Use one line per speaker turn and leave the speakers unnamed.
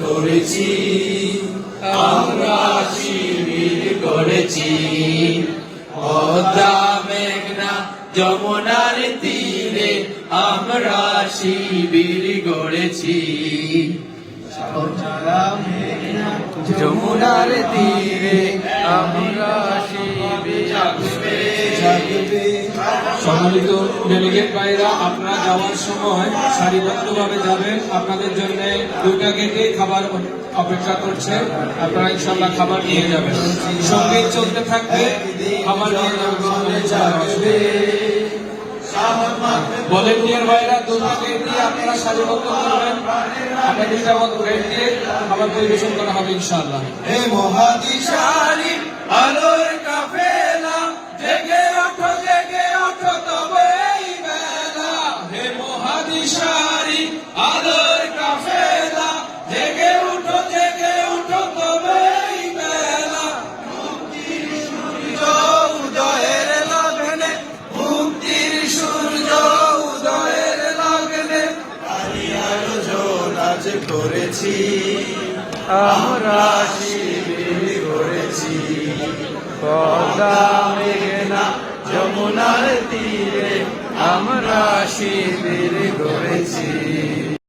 করেছি, আমরা শিবির গড়েছি। পদ্মা মেঘনা যমুনার তীরে আমরা শিবির গড়েছি।
যমুনার তীরে আমরা শিবির জাগবে।
সম্মানিত ডেলিগেট ভাইরা, আপনারা যাওয়ার সময় সারিবদ্ধভাবে যাবেন। আপনাদের জন্য 2টা গেটে খাবার অপেক্ষা করছে, আপনারা ইনশাআল্লাহ খাবার নিয়ে যাবেন। সঙ্গীত চলতে থাকবে, খাবার নিয়ে যাবেন। ভলেন্টিয়ার ভাইরা 2টা গেট দিয়ে আপনারা সারিবদ্ধ করবেন। আমরা 2টা গেট দিয়ে খাবার পরিবেশন করা হবে ইনশাআল্লাহ।
হে মহাদিশারি আলোর কাফেলা, জেগে ওঠো তবে এই বেলা।
হে মহাদিশারি আলোর কাফেলা,
জেগে ওঠো তবে এই বেলা। মুক্তির সূর্য উদয়ের লগ্নে, মুক্তির সূর্য উদয়ের লগ্নে আয়োজন আজ করেছি, আমরা শিবির গড়েছি। পদ্মা মেঘনা যমুনার তীরে আমরা শিবির গড়েছি।